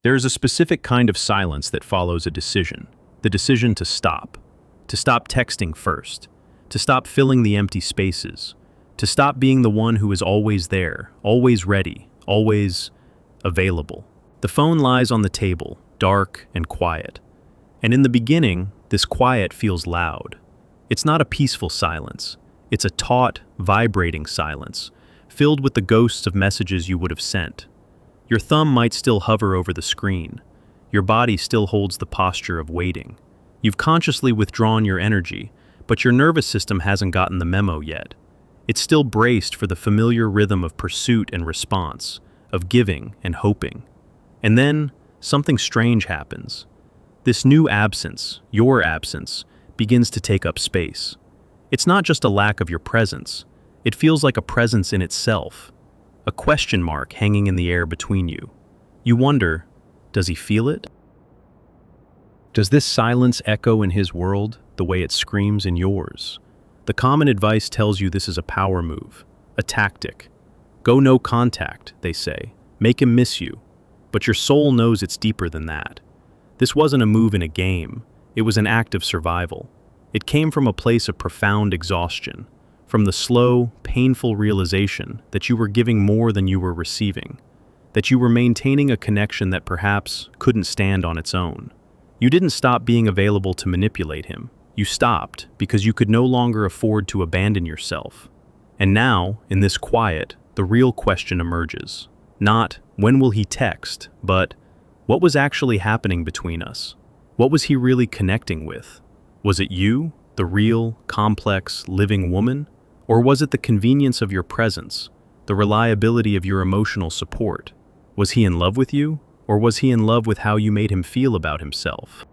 There is a specific kind of silence that follows a decision, the decision to stop texting first, to stop filling the empty spaces, to stop being the one who is always there, always ready, always available. The phone lies on the table, dark and quiet. And in the beginning, this quiet feels loud. It's not a peaceful silence. It's a taut, vibrating silence, filled with the ghosts of messages you would have sent. Your thumb might still hover over the screen. Your body still holds the posture of waiting. You've consciously withdrawn your energy, but your nervous system hasn't gotten the memo yet. It's still braced for the familiar rhythm of pursuit and response, of giving and hoping. And then, something strange happens. This new absence, your absence, begins to take up space. It's not just a lack of your presence. It feels like a presence in itself, a question mark hanging in the air between you. You wonder, does he feel it? Does this silence echo in his world the way it screams in yours? The common advice tells you this is a power move, a tactic. Go no contact, they say. Make him miss you. But your soul knows it's deeper than that. This wasn't a move in a game. It was an act of survival. It came from a place of profound exhaustion, from the slow, painful realization that you were giving more than you were receiving, that you were maintaining a connection that perhaps couldn't stand on its own. You didn't stop being available to manipulate him. You stopped because you could no longer afford to abandon yourself. And now, in this quiet, the real question emerges. Not, when will he text, but, what was actually happening between us? What was he really connecting with? Was it you, the real, complex, living woman? Or was it the convenience of your presence, the reliability of your emotional support? Was he in love with you, or was he in love with how you made him feel about himself?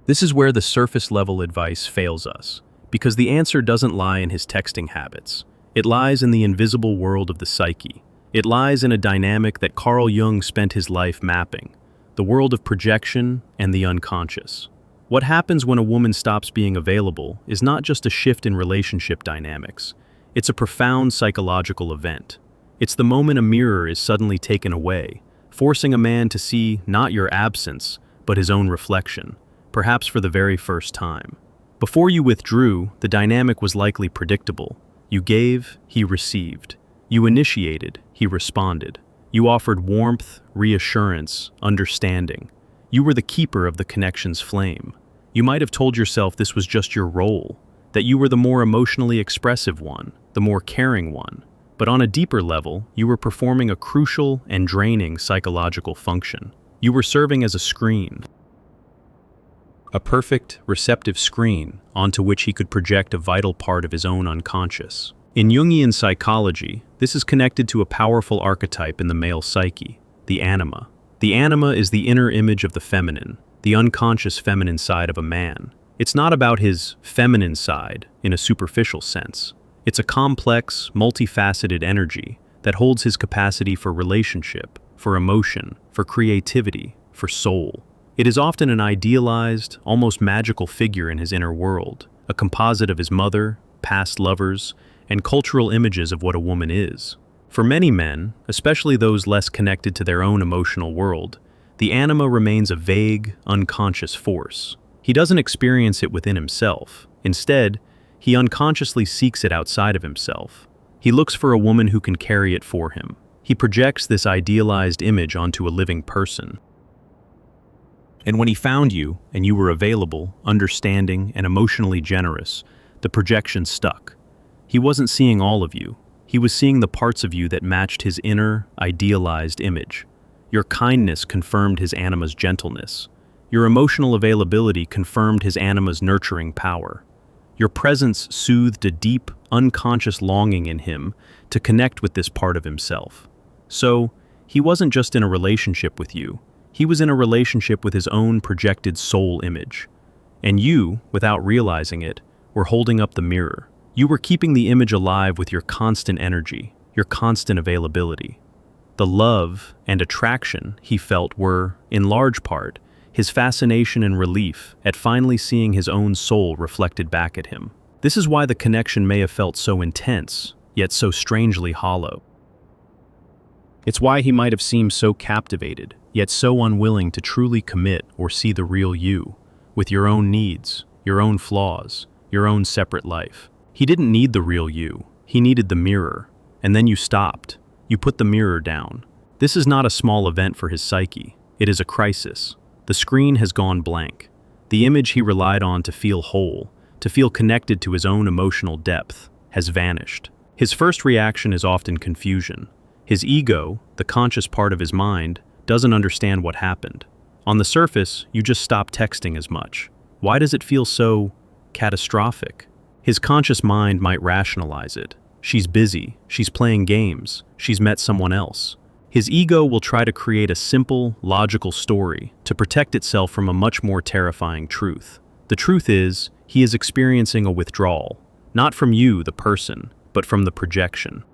This is where the surface-level advice fails us, because the answer doesn't lie in his texting habits. It lies in the invisible world of the psyche. It lies in a dynamic that Carl Jung spent his life mapping, the world of projection and the unconscious. What happens when a woman stops being available is not just a shift in relationship dynamics. It's a profound psychological event. It's the moment a mirror is suddenly taken away, forcing a man to see not your absence, but his own reflection, perhaps for the very first time. Before you withdrew, the dynamic was likely predictable. You gave, he received. You initiated, he responded. You offered warmth, reassurance, understanding. You were the keeper of the connection's flame. You might have told yourself this was just your role, that you were the more emotionally expressive one, the more caring one. But on a deeper level, you were performing a crucial and draining psychological function. You were serving as a screen. A perfect, receptive screen onto which he could project a vital part of his own unconscious. In Jungian psychology, this is connected to a powerful archetype in the male psyche, the anima. The anima is the inner image of the feminine, the unconscious feminine side of a man. It's not about his feminine side in a superficial sense. It's a complex, multifaceted energy that holds his capacity for relationship, for emotion, for creativity, for soul. It is often an idealized, almost magical figure in his inner world, a composite of his mother, past lovers, and cultural images of what a woman is. For many men, especially those less connected to their own emotional world, the anima remains a vague, unconscious force. He doesn't experience it within himself. Instead, he unconsciously seeks it outside of himself. He looks for a woman who can carry it for him. He projects this idealized image onto a living person. And when he found you, and you were available, understanding, and emotionally generous, the projection stuck. He wasn't seeing all of you. He was seeing the parts of you that matched his inner, idealized image. Your kindness confirmed his anima's gentleness. Your emotional availability confirmed his anima's nurturing power. Your presence soothed a deep, unconscious longing in him to connect with this part of himself. So, he wasn't just in a relationship with you. He was in a relationship with his own projected soul image. And you, without realizing it, were holding up the mirror. You were keeping the image alive with your constant energy, your constant availability. The love and attraction he felt were, in large part, his fascination and relief at finally seeing his own soul reflected back at him. This is why the connection may have felt so intense, yet so strangely hollow. It's why he might have seemed so captivated, yet so unwilling to truly commit or see the real you, with your own needs, your own flaws, your own separate life. He didn't need the real you, he needed the mirror, and then you stopped. You put the mirror down. This is not a small event for his psyche, it is a crisis. The screen has gone blank. The image he relied on to feel whole, to feel connected to his own emotional depth, has vanished. His first reaction is often confusion. His ego, the conscious part of his mind, doesn't understand what happened. On the surface, you just stop texting as much. Why does it feel so catastrophic? His conscious mind might rationalize it. She's busy, she's playing games, she's met someone else. His ego will try to create a simple, logical story to protect itself from a much more terrifying truth. The truth is, he is experiencing a withdrawal, not from you, the person, but from the projection.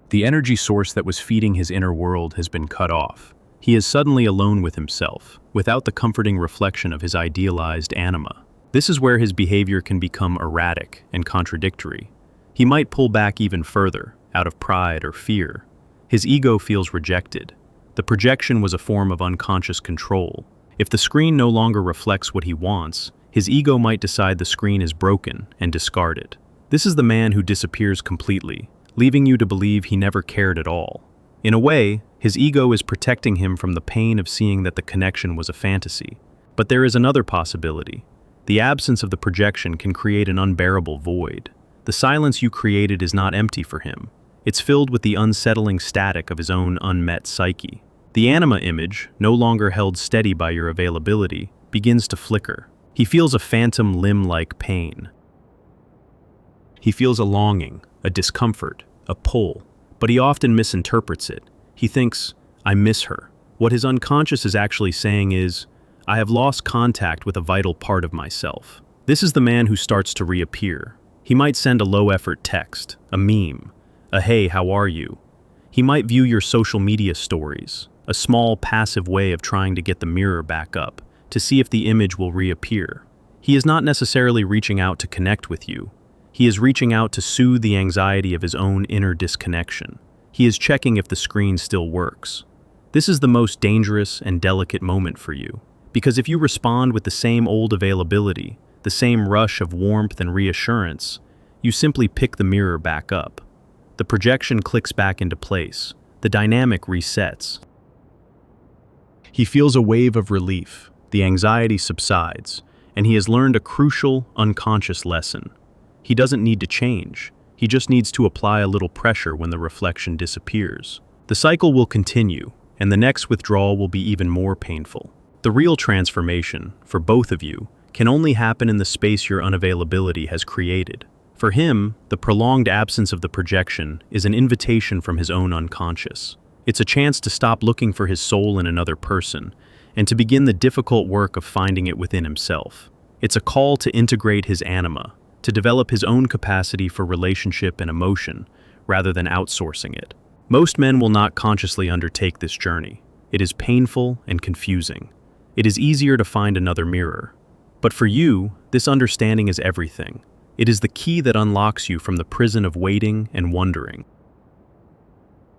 The energy source that was feeding his inner world has been cut off. He is suddenly alone with himself, without the comforting reflection of his idealized anima. This is where his behavior can become erratic and contradictory. He might pull back even further, out of pride or fear. His ego feels rejected. The projection was a form of unconscious control. If the screen no longer reflects what he wants, his ego might decide the screen is broken and discard it. This is the man who disappears completely, leaving you to believe he never cared at all. In a way, his ego is protecting him from the pain of seeing that the connection was a fantasy. But there is another possibility. The absence of the projection can create an unbearable void. The silence you created is not empty for him. It's filled with the unsettling static of his own unmet psyche. The anima image, no longer held steady by your availability, begins to flicker. He feels a phantom limb-like pain. He feels a longing, a discomfort, a pull, but he often misinterprets it. He thinks, I miss her. What his unconscious is actually saying is, I have lost contact with a vital part of myself. This is the man who starts to reappear. He might send a low-effort text, a meme, a hey, how are you? He might view your social media stories, a small passive way of trying to get the mirror back up, to see if the image will reappear. He is not necessarily reaching out to connect with you. He is reaching out to soothe the anxiety of his own inner disconnection. He is checking if the screen still works. This is the most dangerous and delicate moment for you, because if you respond with the same old availability, the same rush of warmth and reassurance, you simply pick the mirror back up. The projection clicks back into place. The dynamic resets. He feels a wave of relief. The anxiety subsides, and he has learned a crucial, unconscious lesson. He doesn't need to change. He just needs to apply a little pressure when the reflection disappears. The cycle will continue, and the next withdrawal will be even more painful. The real transformation, for both of you, can only happen in the space your unavailability has created. For him, the prolonged absence of the projection is an invitation from his own unconscious. It's a chance to stop looking for his soul in another person, and to begin the difficult work of finding it within himself. It's a call to integrate his anima, to develop his own capacity for relationship and emotion, rather than outsourcing it. Most men will not consciously undertake this journey. It is painful and confusing. It is easier to find another mirror. But for you, this understanding is everything. It is the key that unlocks you from the prison of waiting and wondering.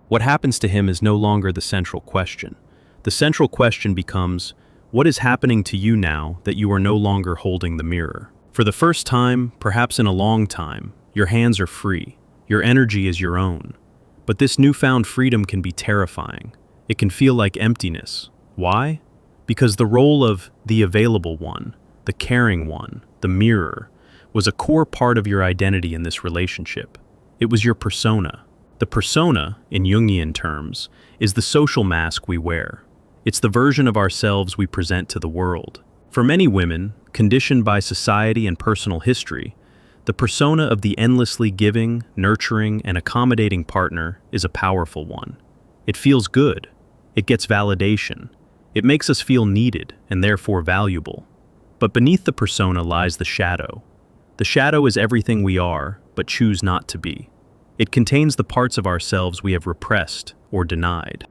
What happens to him is no longer the central question. The central question becomes, what is happening to you now that you are no longer holding the mirror? For the first time, perhaps in a long time, your hands are free. Your energy is your own. But this newfound freedom can be terrifying. It can feel like emptiness. Why? Because the role of the available one, the caring one, the mirror, was a core part of your identity in this relationship. It was your persona. The persona, in Jungian terms, is the social mask we wear. It's the version of ourselves we present to the world. For many women, conditioned by society and personal history, the persona of the endlessly giving, nurturing, and accommodating partner is a powerful one. It feels good. It gets validation. It makes us feel needed and therefore valuable. But beneath the persona lies the shadow. The shadow is everything we are, but choose not to be. It contains the parts of ourselves we have repressed or denied.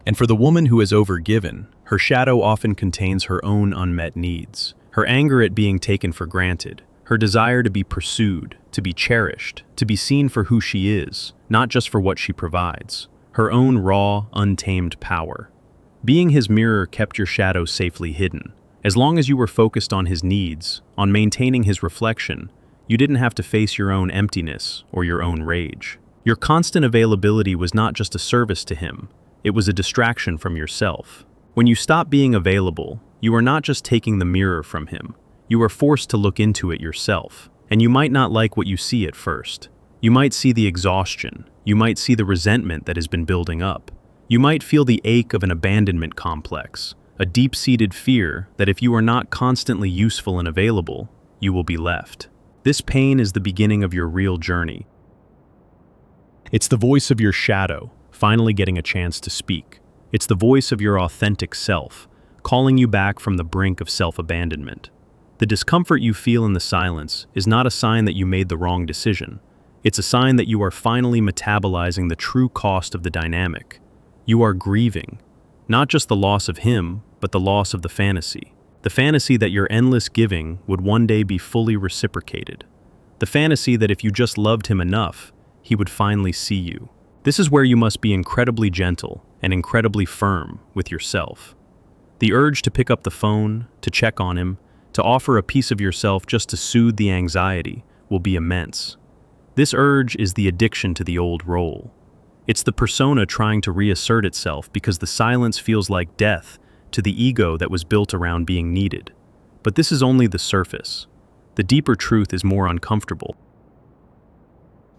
And for the woman who is overgiven, her shadow often contains her own unmet needs. Her anger at being taken for granted, her desire to be pursued, to be cherished, to be seen for who she is, not just for what she provides. her own raw, untamed power. Being his mirror kept your shadow safely hidden. As long as you were focused on his needs, on maintaining his reflection, you didn't have to face your own emptiness or your own rage. Your constant availability was not just a service to him, it was a distraction from yourself. When you stop being available, you are not just taking the mirror from him, you are forced to look into it yourself. And you might not like what you see at first. You might see the exhaustion, you might see the resentment that has been building up. You might feel the ache of an abandonment complex, a deep-seated fear that if you are not constantly useful and available, you will be left. This pain is the beginning of your real journey. It's the voice of your shadow, finally getting a chance to speak. It's the voice of your authentic self, calling you back from the brink of self-abandonment. The discomfort you feel in the silence is not a sign that you made the wrong decision. It's a sign that you are finally metabolizing the true cost of the dynamic. You are grieving, not just the loss of him, but the loss of the fantasy. The fantasy that your endless giving would one day be fully reciprocated. The fantasy that if you just loved him enough, he would finally see you. This is where you must be incredibly gentle and incredibly firm with yourself. The urge to pick up the phone, to check on him, to offer a piece of yourself just to soothe the anxiety will be immense. This urge is the addiction to the old role. It's the persona trying to reassert itself because the silence feels like death to the ego that was built around being needed. But this is only the surface. The deeper truth is more uncomfortable.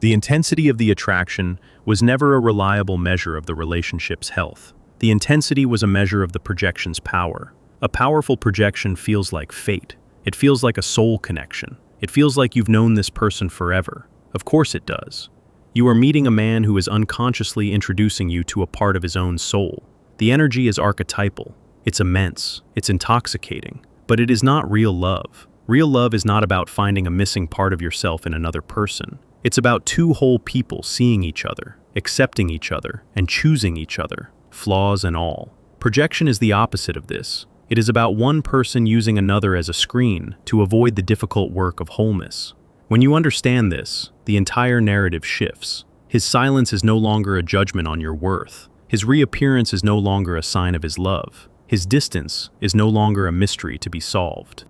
The intensity of the attraction was never a reliable measure of the relationship's health. The intensity was a measure of the projection's power. A powerful projection feels like fate. It feels like a soul connection. It feels like you've known this person forever. Of course it does. You are meeting a man who is unconsciously introducing you to a part of his own soul. The energy is archetypal. It's immense. It's intoxicating. But it is not real love. Real love is not about finding a missing part of yourself in another person. It's about two whole people seeing each other, accepting each other, and choosing each other, flaws and all. Projection is the opposite of this. It is about one person using another as a screen to avoid the difficult work of wholeness. When you understand this, the entire narrative shifts. His silence is no longer a judgment on your worth. His reappearance is no longer a sign of his love. His distance is no longer a mystery to be solved.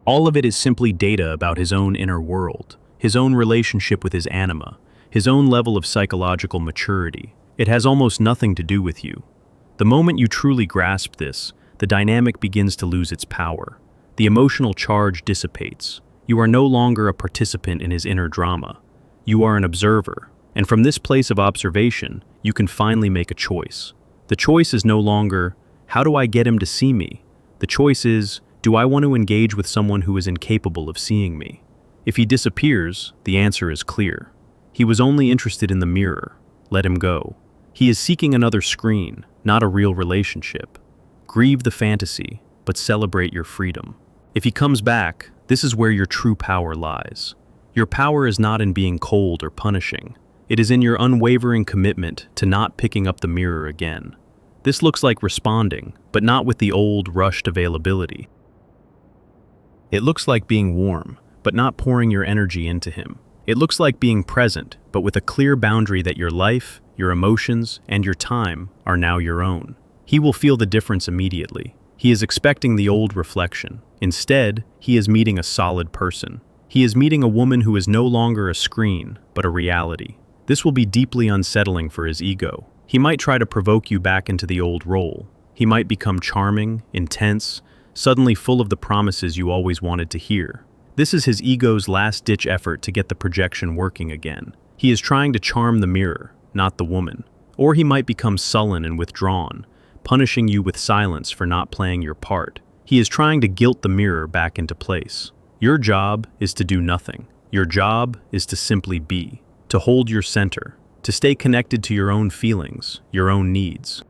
All of it is simply data about his own inner world, his own relationship with his anima, his own level of psychological maturity. It has almost nothing to do with you. The moment you truly grasp this, the dynamic begins to lose its power. The emotional charge dissipates. You are no longer a participant in his inner drama. You are an observer, and from this place of observation, you can finally make a choice. The choice is no longer, how do I get him to see me? The choice is, do I want to engage with someone who is incapable of seeing me? If he disappears, the answer is clear. He was only interested in the mirror. Let him go. He is seeking another screen, not a real relationship. Grieve the fantasy, but celebrate your freedom. If he comes back, this is where your true power lies. Your power is not in being cold or punishing. It is in your unwavering commitment to not picking up the mirror again. This looks like responding, but not with the old, rushed availability. It looks like being warm, but not pouring your energy into him. It looks like being present, but with a clear boundary that your life, your emotions, and your time are now your own. He will feel the difference immediately. He is expecting the old reflection. Instead, he is meeting a solid person. He is meeting a woman who is no longer a screen, but a reality. This will be deeply unsettling for his ego. He might try to provoke you back into the old role. He might become charming, intense, suddenly full of the promises you always wanted to hear. This is his ego's last-ditch effort to get the projection working again. He is trying to charm the mirror, not the woman. Or he might become sullen and withdrawn, punishing you with silence for not playing your part. He is trying to guilt the mirror back into place. Your job is to do nothing. Your job is to simply be, to hold your center, to stay connected to your own feelings, your own needs.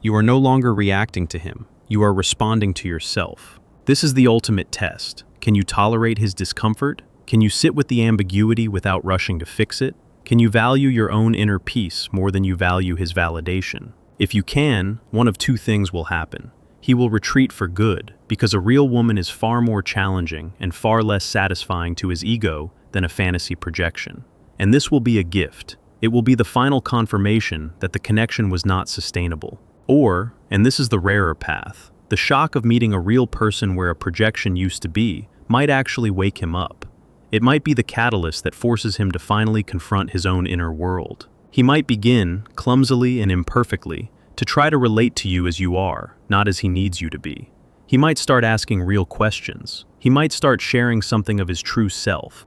You are no longer reacting to him. You are responding to yourself. This is the ultimate test. Can you tolerate his discomfort? Can you sit with the ambiguity without rushing to fix it? Can you value your own inner peace more than you value his validation? If you can, one of two things will happen. He will retreat for good, because a real woman is far more challenging and far less satisfying to his ego than a fantasy projection. And this will be a gift. It will be the final confirmation that the connection was not sustainable. Or, and this is the rarer path, the shock of meeting a real person where a projection used to be might actually wake him up. It might be the catalyst that forces him to finally confront his own inner world. He might begin, clumsily and imperfectly, to try to relate to you as you are, not as he needs you to be. He might start asking real questions. He might start sharing something of his true self.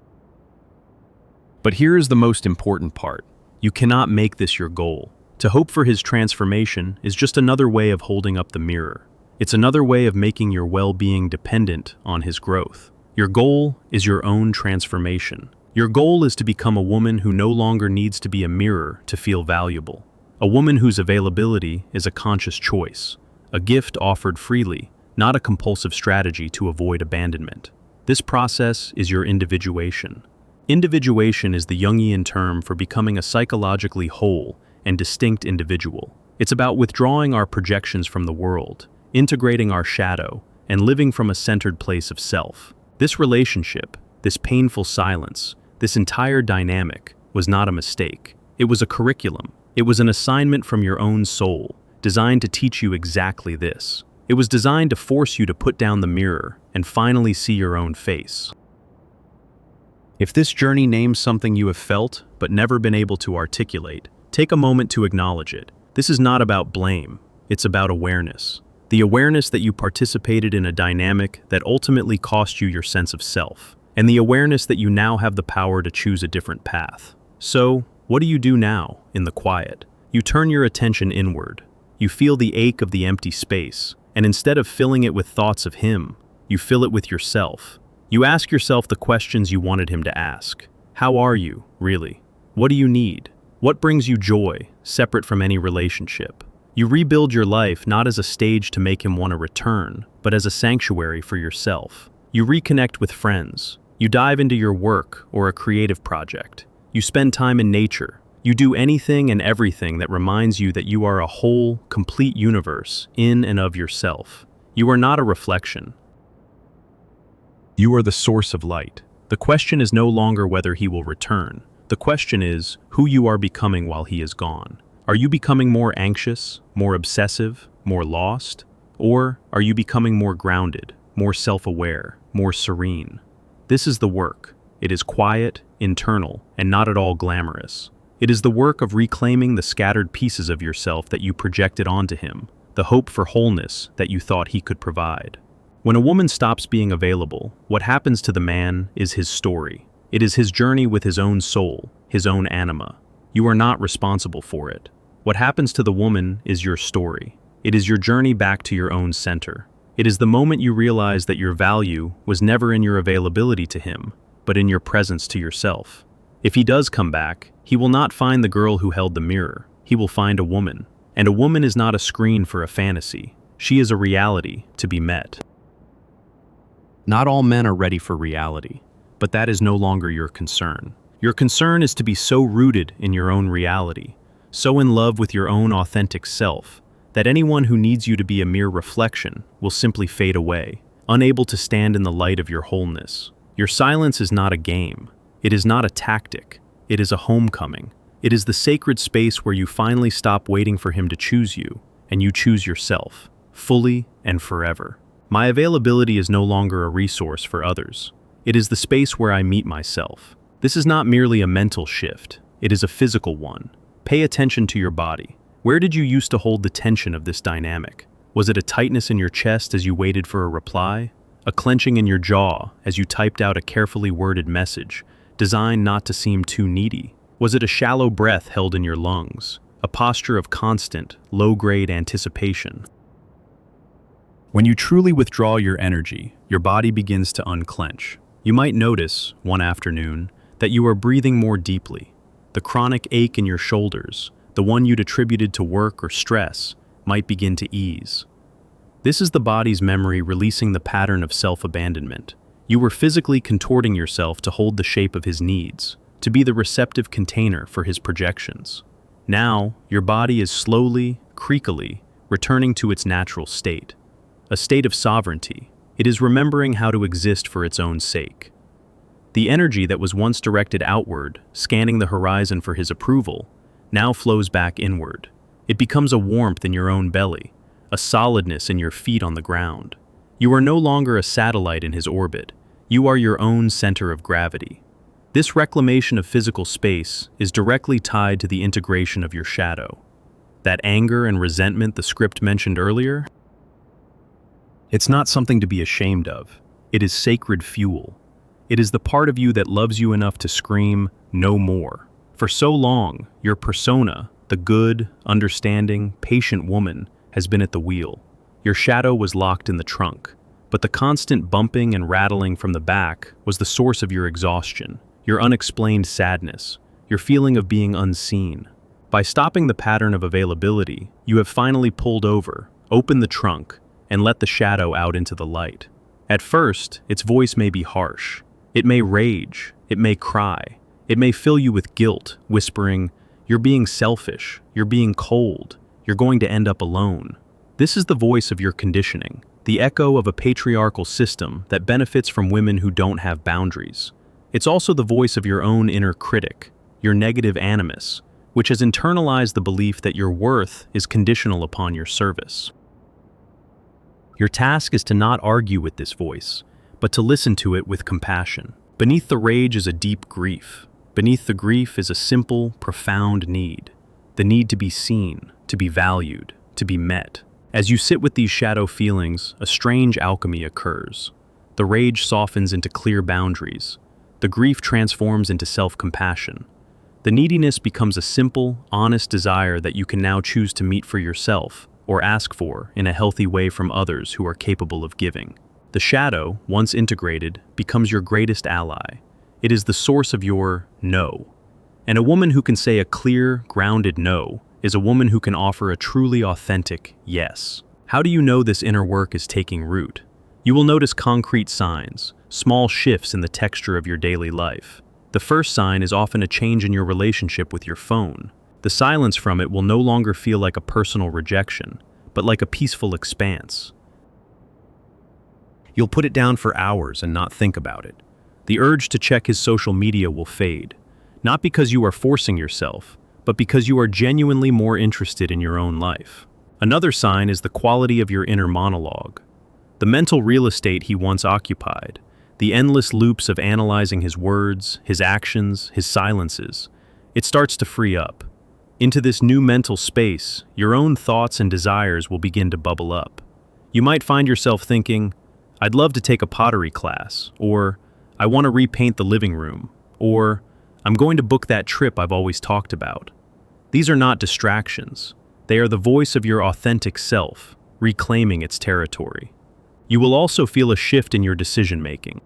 But here is the most important part. You cannot make this your goal. To hope for his transformation is just another way of holding up the mirror. It's another way of making your well-being dependent on his growth. Your goal is your own transformation. Your goal is to become a woman who no longer needs to be a mirror to feel valuable. A woman whose availability is a conscious choice, a gift offered freely, not a compulsive strategy to avoid abandonment. This process is your individuation. Individuation is the Jungian term for becoming a psychologically whole and distinct individual. It's about withdrawing our projections from the world, integrating our shadow, and living from a centered place of self. This relationship, this painful silence, this entire dynamic was not a mistake. It was a curriculum. It was an assignment from your own soul, designed to teach you exactly this. It was designed to force you to put down the mirror and finally see your own face. If this journey names something you have felt but never been able to articulate, take a moment to acknowledge it. This is not about blame, it's about awareness. The awareness that you participated in a dynamic that ultimately cost you your sense of self, and the awareness that you now have the power to choose a different path. So, what do you do now, in the quiet? You turn your attention inward. You feel the ache of the empty space, and instead of filling it with thoughts of him, you fill it with yourself. You ask yourself the questions you wanted him to ask. How are you, really? What do you need? What brings you joy, separate from any relationship? You rebuild your life not as a stage to make him want to return, but as a sanctuary for yourself. You reconnect with friends. You dive into your work or a creative project. You spend time in nature. You do anything and everything that reminds you that you are a whole, complete universe in and of yourself. You are not a reflection. You are the source of light. The question is no longer whether he will return. The question is who you are becoming while he is gone. Are you becoming more anxious, more obsessive, more lost? Or are you becoming more grounded, more self-aware, more serene? This is the work. It is quiet, internal, and not at all glamorous. It is the work of reclaiming the scattered pieces of yourself that you projected onto him, the hope for wholeness that you thought he could provide. When a woman stops being available, what happens to the man is his story. It is his journey with his own soul, his own anima. You are not responsible for it. What happens to the woman is your story. It is your journey back to your own center. It is the moment you realize that your value was never in your availability to him, but in your presence to yourself. If he does come back, he will not find the girl who held the mirror. He will find a woman. And a woman is not a screen for a fantasy. She is a reality to be met. Not all men are ready for reality, but that is no longer your concern. Your concern is to be so rooted in your own reality, so in love with your own authentic self, that anyone who needs you to be a mere reflection will simply fade away, unable to stand in the light of your wholeness. Your silence is not a game. It is not a tactic. It is a homecoming. It is the sacred space where you finally stop waiting for him to choose you, and you choose yourself, fully and forever. My availability is no longer a resource for others. It is the space where I meet myself. This is not merely a mental shift. It is a physical one. Pay attention to your body. Where did you used to hold the tension of this dynamic? Was it a tightness in your chest as you waited for a reply? A clenching in your jaw as you typed out a carefully worded message, designed not to seem too needy? Was it a shallow breath held in your lungs? A posture of constant, low-grade anticipation? When you truly withdraw your energy, your body begins to unclench. You might notice, one afternoon, that you are breathing more deeply. The chronic ache in your shoulders, the one you'd attributed to work or stress, might begin to ease. This is the body's memory releasing the pattern of self-abandonment. You were physically contorting yourself to hold the shape of his needs, to be the receptive container for his projections. Now, your body is slowly, creakily, returning to its natural state. A state of sovereignty. It is remembering how to exist for its own sake. The energy that was once directed outward, scanning the horizon for his approval, now flows back inward. It becomes a warmth in your own belly, a solidness in your feet on the ground. You are no longer a satellite in his orbit. You are your own center of gravity. This reclamation of physical space is directly tied to the integration of your shadow. That anger and resentment the script mentioned earlier, it's not something to be ashamed of. It is sacred fuel. It is the part of you that loves you enough to scream, "No more." For so long, your persona, the good, understanding, patient woman, has been at the wheel. Your shadow was locked in the trunk, but the constant bumping and rattling from the back was the source of your exhaustion, your unexplained sadness, your feeling of being unseen. By stopping the pattern of availability, you have finally pulled over, opened the trunk, and let the shadow out into the light. At first, its voice may be harsh. It may rage, it may cry, it may fill you with guilt, whispering, "You're being selfish, you're being cold, you're going to end up alone." This is the voice of your conditioning, the echo of a patriarchal system that benefits from women who don't have boundaries. It's also the voice of your own inner critic, your negative animus, which has internalized the belief that your worth is conditional upon your service. Your task is to not argue with this voice, but to listen to it with compassion. Beneath the rage is a deep grief. Beneath the grief is a simple, profound need. The need to be seen, to be valued, to be met. As you sit with these shadow feelings, a strange alchemy occurs. The rage softens into clear boundaries. The grief transforms into self-compassion. The neediness becomes a simple, honest desire that you can now choose to meet for yourself, or ask for in a healthy way from others who are capable of giving. The shadow, once integrated, becomes your greatest ally. It is the source of your no. And a woman who can say a clear, grounded no is a woman who can offer a truly authentic yes. How do you know this inner work is taking root? You will notice concrete signs, small shifts in the texture of your daily life. The first sign is often a change in your relationship with your phone. The silence from it will no longer feel like a personal rejection, but like a peaceful expanse. You'll put it down for hours and not think about it. The urge to check his social media will fade, not because you are forcing yourself, but because you are genuinely more interested in your own life. Another sign is the quality of your inner monologue. The mental real estate he once occupied, the endless loops of analyzing his words, his actions, his silences, it starts to free up. Into this new mental space, your own thoughts and desires will begin to bubble up. You might find yourself thinking, "I'd love to take a pottery class," or "I want to repaint the living room," or "I'm going to book that trip I've always talked about." These are not distractions. They are the voice of your authentic self, reclaiming its territory. You will also feel a shift in your decision-making.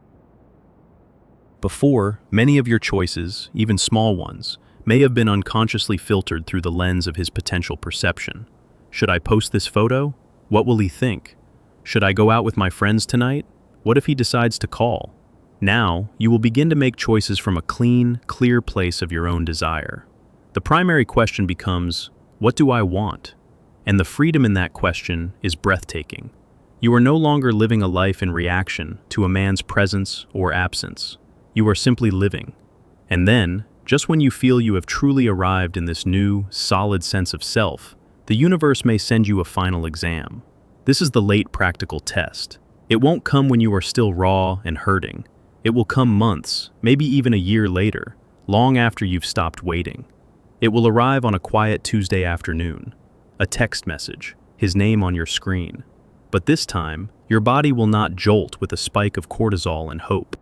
Before, many of your choices, even small ones, may have been unconsciously filtered through the lens of his potential perception. Should I post this photo? What will he think? Should I go out with my friends tonight? What if he decides to call? Now, you will begin to make choices from a clean, clear place of your own desire. The primary question becomes, what do I want? And the freedom in that question is breathtaking. You are no longer living a life in reaction to a man's presence or absence. You are simply living. And then, just when you feel you have truly arrived in this new, solid sense of self, the universe may send you a final exam. This is the late practical test. It won't come when you are still raw and hurting. It will come months, maybe even a year later, long after you've stopped waiting. It will arrive on a quiet Tuesday afternoon. A text message, his name on your screen. But this time, your body will not jolt with a spike of cortisol and hope.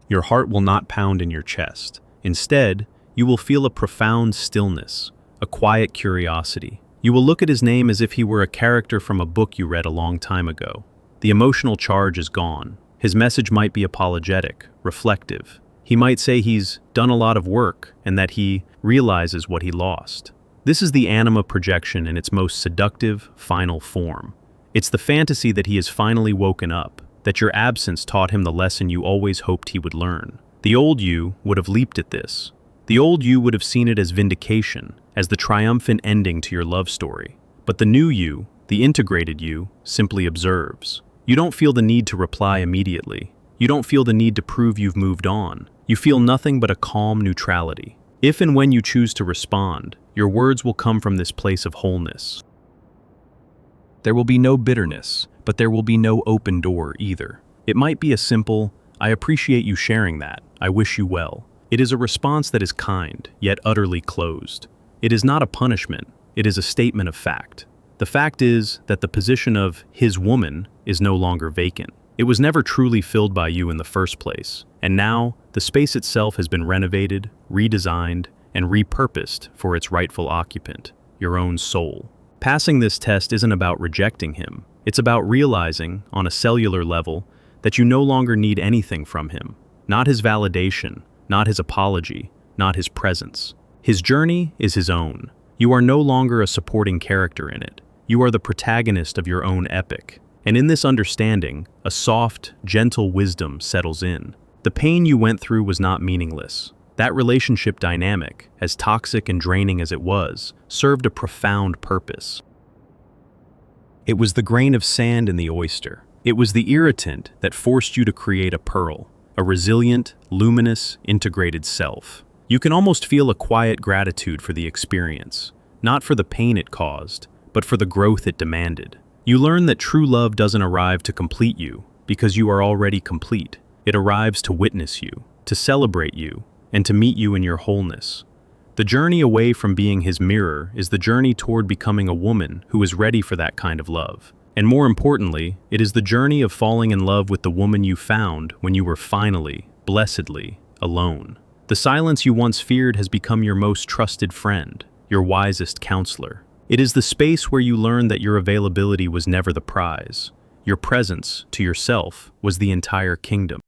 Your heart will not pound in your chest. Instead, you will feel a profound stillness, a quiet curiosity. You will look at his name as if he were a character from a book you read a long time ago. The emotional charge is gone. His message might be apologetic, reflective. He might say he's done a lot of work and that he realizes what he lost. This is the Anima projection in its most seductive, final form. It's the fantasy that he has finally woken up, that your absence taught him the lesson you always hoped he would learn. The old you would have leaped at this. The old you would have seen it as vindication, as the triumphant ending to your love story. But the new you, the integrated you, simply observes. You don't feel the need to reply immediately. You don't feel the need to prove you've moved on. You feel nothing but a calm neutrality. If and when you choose to respond, your words will come from this place of wholeness. There will be no bitterness, but there will be no open door either. It might be a simple, "I appreciate you sharing that. I wish you well." It is a response that is kind, yet utterly closed. It is not a punishment, it is a statement of fact. The fact is that the position of his woman is no longer vacant. It was never truly filled by you in the first place, and now the space itself has been renovated, redesigned, and repurposed for its rightful occupant, your own soul. Passing this test isn't about rejecting him. It's about realizing, on a cellular level, that you no longer need anything from him. Not his validation, not his apology, not his presence. His journey is his own. You are no longer a supporting character in it. You are the protagonist of your own epic. And in this understanding, a soft, gentle wisdom settles in. The pain you went through was not meaningless. That relationship dynamic, as toxic and draining as it was, served a profound purpose. It was the grain of sand in the oyster. It was the irritant that forced you to create a pearl, a resilient, luminous, integrated self. You can almost feel a quiet gratitude for the experience, not for the pain it caused, but for the growth it demanded. You learn that true love doesn't arrive to complete you, because you are already complete. It arrives to witness you, to celebrate you, and to meet you in your wholeness. The journey away from being his mirror is the journey toward becoming a woman who is ready for that kind of love. And more importantly, it is the journey of falling in love with the woman you found when you were finally, blessedly, alone. The silence you once feared has become your most trusted friend, your wisest counselor. It is the space where you learn that your availability was never the prize. Your presence, to yourself, was the entire kingdom.